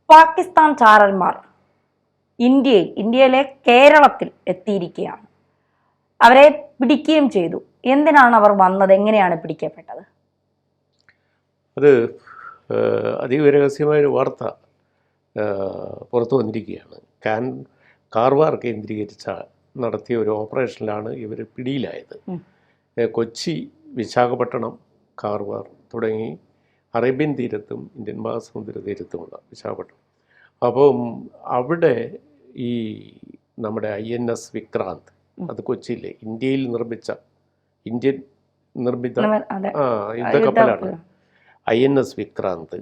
പാകിസ്ഥാൻ ചാരന്മാർ ഇന്ത്യയിലെ കേരളത്തിൽ എത്തിയിരിക്കുകയാണ്. അവരെ പിടിക്കുകയും ചെയ്തു. എന്തിനാണ് അവർ വന്നത്? എങ്ങനെയാണ് പിടിക്കപ്പെട്ടത്? അത് അതിരഹസ്യമായൊരു വാർത്ത പുറത്തു വന്നിരിക്കുകയാണ്. കാർവാർ കേന്ദ്രീകരിച്ച നടത്തിയ ഒരു ഓപ്പറേഷനിലാണ് ഇവർ പിടിയിലായത്. കൊച്ചി, വിശാഖപട്ടണം, കാർവാർ തുടങ്ങി അറേബ്യൻ തീരത്തും ഇന്ത്യൻ മഹാസമുദ്ര തീരത്തുമുള്ള വിശാഖപട്ടണം. അപ്പം അവിടെ ഈ നമ്മുടെ INS വിക്രാന്ത്, അത് കൊച്ചിയിലെ ഇന്ത്യൻ നിർമ്മിത യുദ്ധക്കപ്പലാണ് INS വിക്രാന്ത്.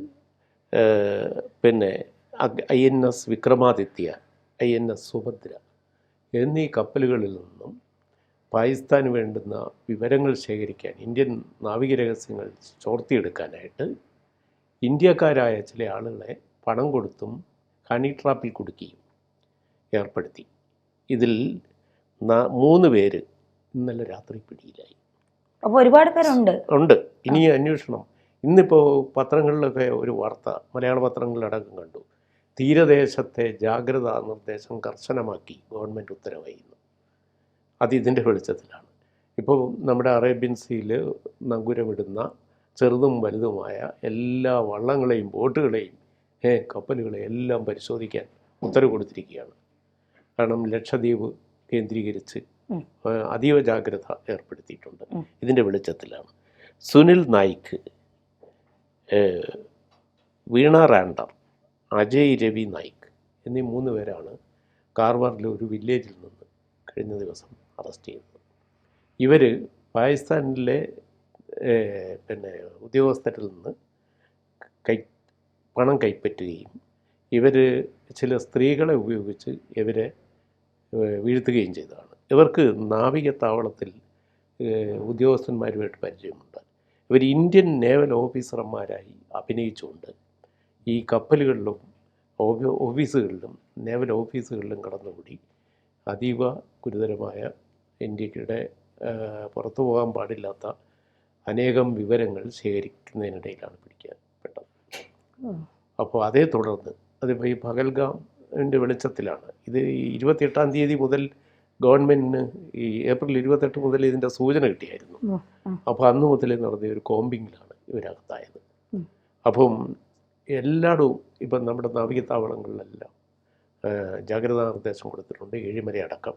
പിന്നെ INS വിക്രമാദിത്യ, INS സുഭദ്ര എന്നീ കപ്പലുകളിൽ നിന്നും പാകിസ്ഥാന് വേണ്ടുന്ന വിവരങ്ങൾ ശേഖരിക്കാൻ, ഇന്ത്യൻ നാവിക രഹസ്യങ്ങൾ ചോർത്തിയെടുക്കാനായിട്ട് ഇന്ത്യക്കാരായ ചില ആളുകളെ പണം കൊടുത്തും ഹണി ട്രാപ്പിൽ കുടുക്കിയും ഏർപ്പെടുത്തി. ഇതിൽ 3 പേര് ഇന്നലെ രാത്രി പിടിയിലായി. അപ്പോൾ ഒരുപാട് പേരുണ്ട്. ഇനി അന്വേഷണം. ഇന്നിപ്പോൾ പത്രങ്ങളിലൊക്കെ ഒരു വാർത്ത, മലയാള പത്രങ്ങളിലടക്കം കണ്ടു. തീരദേശത്തെ ജാഗ്രതാ നിർദ്ദേശം കർശനമാക്കി ഗവൺമെൻറ് ഉത്തരവായിരുന്നു. അതിതിൻ്റെ വെളിച്ചത്തിലാണ്. ഇപ്പോൾ നമ്മുടെ അറേബ്യൻ സീയിൽ നങ്കൂരമിടുന്ന ചെറുതും വലുതുമായ എല്ലാ വള്ളങ്ങളെയും ബോട്ടുകളെയും കപ്പലുകളെയും എല്ലാം പരിശോധിക്കാൻ ഉത്തരവ് കൊടുത്തിരിക്കുകയാണ്. കാരണം ലക്ഷദ്വീപ് കേന്ദ്രീകരിച്ച് അതീവ ജാഗ്രത ഏർപ്പെടുത്തിയിട്ടുണ്ട്. ഇതിൻ്റെ വെളിച്ചത്തിലാണ് സുനിൽ നായിക്ക്, വീണ റാൻഡർ, അജയ് രവി നായിക് എന്നീ 3 പേരാണ് കാർവാറിലെ ഒരു വില്ലേജിൽ നിന്ന് കഴിഞ്ഞ ദിവസം അറസ്റ്റ് ചെയ്തത്. ഇവർ പാകിസ്ഥാനിലെ ഉദ്യോഗസ്ഥരിൽ നിന്ന് പണം കൈപ്പറ്റുകയും ഇവർ ചില സ്ത്രീകളെ ഉപയോഗിച്ച് ഇവരെ വീഴ്ത്തുകയും ചെയ്തതാണ്. ഇവർക്ക് നാവിക താവളത്തിൽ ഉദ്യോഗസ്ഥന്മാരുമായിട്ട് പരിചയമുണ്ട്. ഇവർ ഇന്ത്യൻ നേവൽ ഓഫീസർമാരായി അഭിനയിച്ചുകൊണ്ട് ഈ കപ്പലുകളിലും ഓഫീസുകളിലും നേവൽ ഓഫീസുകളിലും കടന്നുകൂടി അതീവ ഗുരുതരമായ ഇന്ത്യയുടെ പുറത്തു പോകാൻ പാടില്ലാത്ത അനേകം വിവരങ്ങൾ ശേഖരിക്കുന്നതിനിടയിലാണ് പിടിക്കപ്പെട്ടത്. അപ്പോൾ അതേ തുടർന്ന് അതിപ്പോൾ ഈ പഹൽഗാമിൻ്റെ വെളിച്ചത്തിലാണ്. ഇത് 28-ാം തീയതി മുതൽ ഗവൺമെൻറ്റിന് ഈ ഏപ്രിൽ 28 മുതൽ ഇതിൻ്റെ സൂചന കിട്ടിയായിരുന്നു. അപ്പോൾ അന്ന് മുതൽ നടന്ന ഒരു കോമ്പിങ്ങിലാണ് ഇവരകത്തായത്. അപ്പം എല്ലായിടവും ഇപ്പം നമ്മുടെ നാവികത്താവളങ്ങളിലെല്ലാം ജാഗ്രതാ നിർദ്ദേശം കൊടുത്തിട്ടുണ്ട്, ഏഴിമല അടക്കം.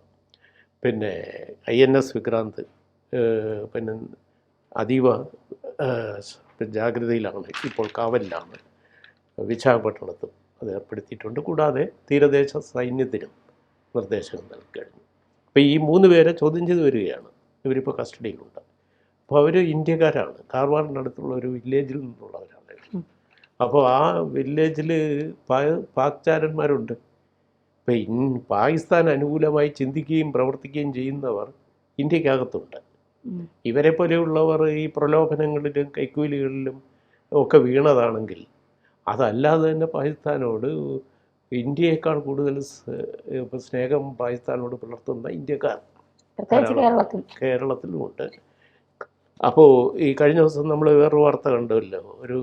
പിന്നെ INS വിക്രാന്ത് പിന്നെ അതീവ ജാഗ്രതയിലാണ്, ഇപ്പോൾ കാവലിലാണ്. വിശാഖപട്ടണത്തും അത് ഏർപ്പെടുത്തിയിട്ടുണ്ട്. കൂടാതെ തീരദേശ സൈന്യത്തിനും നിർദ്ദേശങ്ങൾ നൽകി കഴിഞ്ഞു. അപ്പോൾ ഈ 3 പേരെ ചോദ്യം ചെയ്ത് വരികയാണ്. ഇവരിപ്പോൾ കസ്റ്റഡിയിലുണ്ട്. അപ്പോൾ അവർ ഇന്ത്യക്കാരാണ്. കാർവാറിനടുത്തുള്ള ഒരു വില്ലേജിൽ നിന്നുള്ളവരാണ്. അപ്പോൾ ആ വില്ലേജിൽ പാക്ചാരന്മാരുണ്ട്. ഇപ്പം പാകിസ്ഥാൻ അനുകൂലമായി ചിന്തിക്കുകയും പ്രവർത്തിക്കുകയും ചെയ്യുന്നവർ ഇന്ത്യക്കകത്തുണ്ട്. ഇവരെ പോലെയുള്ളവർ ഈ പ്രലോഭനങ്ങളിലും കൈക്കൂലികളിലും ഒക്കെ വീണതാണെങ്കിൽ, അതല്ലാതെ തന്നെ പാകിസ്ഥാനോട് ഇന്ത്യയേക്കാൾ കൂടുതൽ സ്നേഹം പാകിസ്ഥാനോട് പുലർത്തുന്ന ഇന്ത്യക്കാർ കേരളത്തിലുമുണ്ട്. അപ്പോൾ ഈ കഴിഞ്ഞ ദിവസം നമ്മൾ വേറൊരു വാർത്ത കണ്ടല്ലോ, ഒരു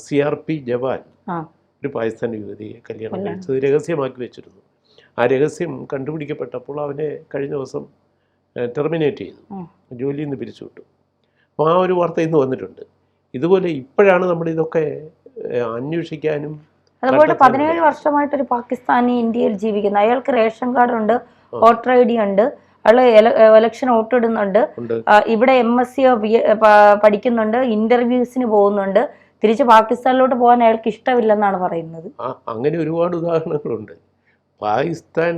CRP ജവാൻ ഒരു പാകിസ്ഥാൻ യുവതിയെ കല്യാണം കഴിച്ചത് രഹസ്യമാക്കി വെച്ചിരുന്നു. ആ രഹസ്യം കണ്ടുപിടിക്കപ്പെട്ടപ്പോൾ അവനെ കഴിഞ്ഞ ദിവസം ടെർമിനേറ്റ് ചെയ്തു, ജോലിയിൽ നിന്ന് പിരിച്ചുവിട്ടു. അപ്പോൾ ആ ഒരു വാർത്ത ഇന്ന് വന്നിട്ടുണ്ട്. ഇതുപോലെ ഇപ്പോഴാണ് നമ്മൾ ഇതൊക്കെ അന്വേഷിക്കാനും. അതുപോലെ 17 വർഷമായിട്ടൊരു പാകിസ്ഥാനി ഇന്ത്യയിൽ ജീവിക്കുന്ന, അയാൾക്ക് റേഷൻ കാർഡ് ഉണ്ട്, വോട്ടർ ID ഉണ്ട്, അയാൾ ഇലക്ഷൻ വോട്ടിടുന്നുണ്ട്, ഇവിടെ MSc പഠിക്കുന്നുണ്ട്, ഇന്റർവ്യൂസിന് പോകുന്നുണ്ട്, തിരിച്ച് പാകിസ്ഥാനിലോട്ട് പോകാൻ അയാൾക്ക് ഇഷ്ടമില്ലെന്നാണ് പറയുന്നത്. അങ്ങനെ ഒരുപാട് ഉദാഹരണങ്ങളുണ്ട്. പാകിസ്ഥാൻ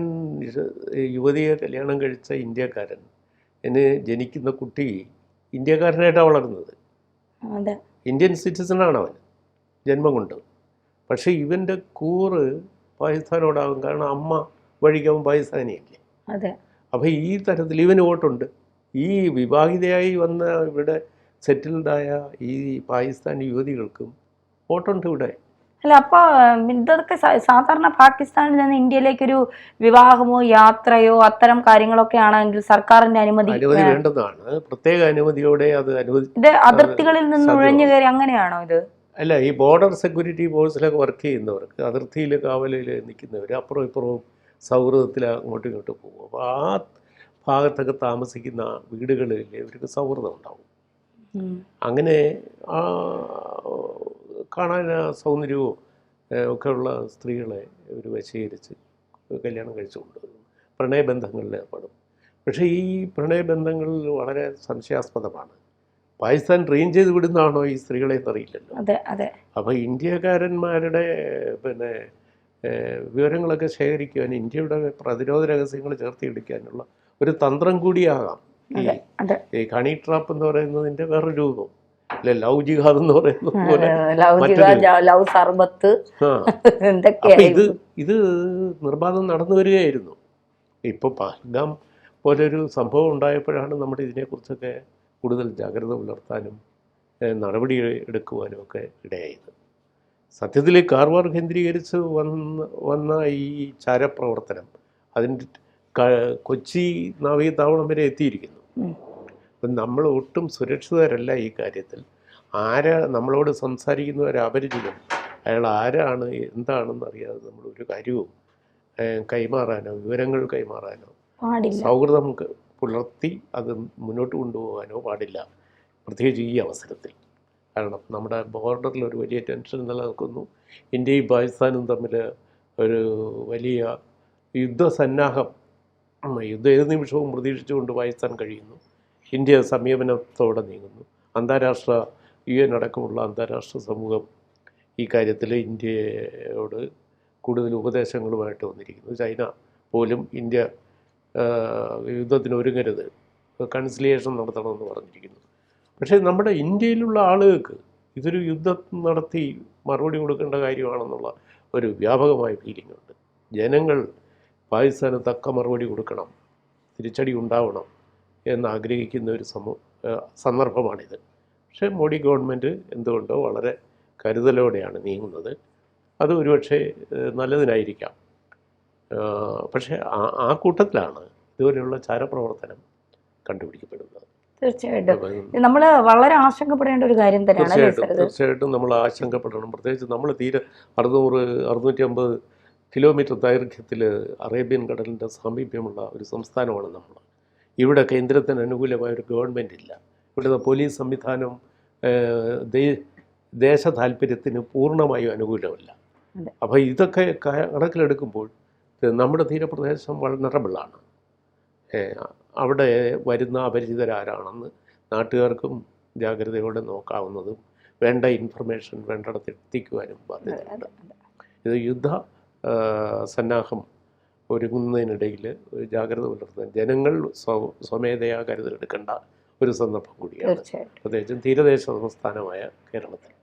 യുവതിയെ കല്യാണം കഴിച്ച ഇന്ത്യക്കാരൻ ജനിക്കുന്ന കുട്ടി ഇന്ത്യക്കാരനായിട്ടാണ് വളരുന്നത്. ഇന്ത്യൻ സിറ്റിസണാണ് അവൻ ജന്മം കൊണ്ട്. പക്ഷേ ഇവൻ്റെ കൂറ് പാകിസ്ഥാനോടാകും. കാരണം അമ്മ വഴിക്കവൻ പാകിസ്ഥാനിയല്ലേ. അപ്പോൾ ഈ തരത്തിൽ ഇവന് വോട്ടുണ്ട്. ഈ വിവാഹിതയായി വന്ന ഇവിടെ സെറ്റിൽഡായ ഈ പാകിസ്ഥാൻ യുവതികൾക്കും വോട്ടുണ്ട് ഇവിടെ. അല്ല, അപ്പോൾ ഇതൊക്കെ സാധാരണ പാകിസ്ഥാനിൽ നിന്ന് ഇന്ത്യയിലേക്കൊരു വിവാഹമോ യാത്രയോ അത്തരം കാര്യങ്ങളൊക്കെ ആണെങ്കിൽ സർക്കാരിന്റെ അനുമതി വേണ്ടതാണ്. പ്രത്യേക അനുമതിയോടെ അത് ഇത് അതിർത്തികളിൽ നിന്ന് നുഴഞ്ഞു കയറി അങ്ങനെയാണോ ഇത്? അല്ല, ഈ ബോർഡർ സെക്യൂരിറ്റി ഫോഴ്സിലൊക്കെ വർക്ക് ചെയ്യുന്നവർക്ക്, അതിർത്തിയിൽ കാവലിൽ നിൽക്കുന്നവർ അപ്പുറവും ഇപ്പുറവും സൗഹൃദത്തിൽ അങ്ങോട്ടും ഇങ്ങോട്ടും പോകും. അപ്പോൾ ആ ഭാഗത്തൊക്കെ താമസിക്കുന്ന വീടുകളിൽ ഇവർക്ക് സൗഹൃദം ഉണ്ടാവും. അങ്ങനെ ആ കാണാൻ സൗന്ദര്യവും ഒക്കെ ഉള്ള സ്ത്രീകളെ ഇവർ വശീകരിച്ച് കല്യാണം കഴിച്ചു കൊണ്ടുവരും, പ്രണയബന്ധങ്ങളിൽ ഏർപ്പെടും. പക്ഷേ ഈ പ്രണയബന്ധങ്ങളിൽ വളരെ സംശയാസ്പദമാണ്. പാകിസ്ഥാൻ ട്രെയിൻ ചെയ്ത് വിടുന്നതാണോ ഈ സ്ത്രീകളെ എന്നറിയില്ലല്ലോ. അപ്പോൾ ഇന്ത്യക്കാരന്മാരുടെ പിന്നെ വിവരങ്ങളൊക്കെ ശേഖരിക്കുവാൻ, ഇന്ത്യയുടെ പ്രതിരോധ രഹസ്യങ്ങൾ ചേർത്തിയെടുക്കാനുള്ള ഒരു തന്ത്രം കൂടിയാകാം ഈ ഹണി ട്രാപ്പ് എന്ന് പറയുന്നതിൻ്റെ വേറൊരു രൂപം. അല്ലെ, ലവ് ജിഹാദ് എന്ന് പറയുന്നത് പോലെ ഇത് നിർബാധം നടന്നു വരികയായിരുന്നു. ഇപ്പോൾ പഹൽഗാം പോലൊരു സംഭവം ഉണ്ടായപ്പോഴാണ് നമ്മുടെ ഇതിനെക്കുറിച്ചൊക്കെ കൂടുതൽ ജാഗ്രത പുലർത്താനും നടപടി എടുക്കുവാനും ഒക്കെ ഇടയായത്. സത്യത്തിൽ കാർവാർ കേന്ദ്രീകരിച്ച് വന്ന ഈ ചാരപ്രവർത്തനം അതിൻ്റെ കൊച്ചി നാവികത്താവളം വരെ എത്തിയിരിക്കുന്നു. അപ്പം നമ്മൾ ഒട്ടും സുരക്ഷിതരല്ല ഈ കാര്യത്തിൽ. നമ്മളോട് സംസാരിക്കുന്ന ഒരു അപരിചിതൻ, അയാൾ ആരാണ് എന്താണെന്ന് അറിയാതെ നമ്മൾ ഒരു കാര്യവും കൈമാറാനോ വിവരങ്ങൾ കൈമാറാനോ സൗഹൃദം പുലർത്തി അത് മുന്നോട്ട് കൊണ്ടുപോകാനോ പാടില്ല, പ്രത്യേകിച്ച് ഈ അവസരത്തിൽ. കാരണം നമ്മുടെ ബോർഡറിൽ ഒരു വലിയ ടെൻഷൻ നിലനിൽക്കുന്നു. ഇന്ത്യയും പാകിസ്ഥാനും തമ്മിൽ ഒരു വലിയ യുദ്ധസന്നാഹം, യുദ്ധം ഏത് നിമിഷവും പ്രതീക്ഷിച്ചുകൊണ്ട് പാകിസ്ഥാൻ കഴിയുന്നു. ഇന്ത്യ സമീപനത്തോടെ നീങ്ങുന്നു. അന്താരാഷ്ട്ര UN അടക്കമുള്ള അന്താരാഷ്ട്ര സമൂഹം ഈ കാര്യത്തിൽ ഇന്ത്യയോട് കൂടുതൽ ഉപദേശങ്ങളുമായിട്ട് വന്നിരിക്കുന്നു. ചൈന പോലും ഇന്ത്യ യുദ്ധത്തിന് ഒരുങ്ങരുത്, കൺസിലിയേഷൻ നടത്തണമെന്ന് പറഞ്ഞിരിക്കുന്നു. പക്ഷേ നമ്മുടെ ഇന്ത്യയിലുള്ള ആളുകൾക്ക് ഇതൊരു യുദ്ധം നടത്തി മറുപടി കൊടുക്കേണ്ട കാര്യമാണെന്നുള്ള ഒരു വ്യാപകമായ ഫീലിംഗ് ഉണ്ട്. ജനങ്ങൾ പാകിസ്ഥാന് തക്ക മറുപടി കൊടുക്കണം, തിരിച്ചടി ഉണ്ടാവണം എന്നാഗ്രഹിക്കുന്ന ഒരു സന്ദർഭമാണിത്. പക്ഷേ മോഡി ഗവൺമെൻറ് എന്തുകൊണ്ടോ വളരെ കരുതലോടെയാണ് നീങ്ങുന്നത്. അത് ഒരുപക്ഷെ നല്ലതിനായിരിക്കാം. പക്ഷേ ആ കൂട്ടത്തിലാണ് ഇതുപോലെയുള്ള ചാരപ്രവർത്തനം കണ്ടുപിടിക്കപ്പെടുന്നത്. തീർച്ചയായിട്ടും നമ്മൾ വളരെ ആശങ്കപ്പെടേണ്ട ഒരു കാര്യം തന്നെയാണ്. തീർച്ചയായിട്ടും നമ്മൾ ആശങ്കപ്പെടണം. പ്രത്യേകിച്ച് നമ്മൾ തീരെ 600-650 കിലോമീറ്റർ ദൈർഘ്യത്തിൽ അറേബ്യൻ കടലിൻ്റെ സാമീപ്യമുള്ള ഒരു സംസ്ഥാനമാണ് നമ്മൾ. ഇവിടെ കേന്ദ്രത്തിന് അനുകൂലമായ ഒരു ഗവൺമെൻറ് ഇല്ല. ഇവിടുത്തെ പോലീസ് സംവിധാനം ദേശ താല്പര്യത്തിന് പൂർണ്ണമായും അനുകൂലമല്ല. അപ്പോൾ ഇതൊക്കെ കണക്കിലെടുക്കുമ്പോൾ നമ്മുടെ തീരപ്രദേശം വൾനറബിളാണ്. അവിടെ വരുന്ന അപരിചിതരാരാണെന്ന് നാട്ടുകാർക്കും ജാഗ്രതയോടെ നോക്കാവുന്നതും വേണ്ട ഇൻഫർമേഷൻ വേണ്ടിടത്ത് എത്തിക്കുവാനും ബാധ്യതയുണ്ട്. ഇത് യുദ്ധ സന്നാഹം ഒരുങ്ങുന്നതിനിടയിൽ ഒരു ജാഗ്രത പുലർത്താൻ ജനങ്ങൾ സ്വമേധയാ കരുതലെടുക്കേണ്ട ഒരു സന്ദർഭം കൂടിയാണ്, പ്രത്യേകിച്ചും തീരദേശ സംസ്ഥാനമായ കേരളത്തിൽ.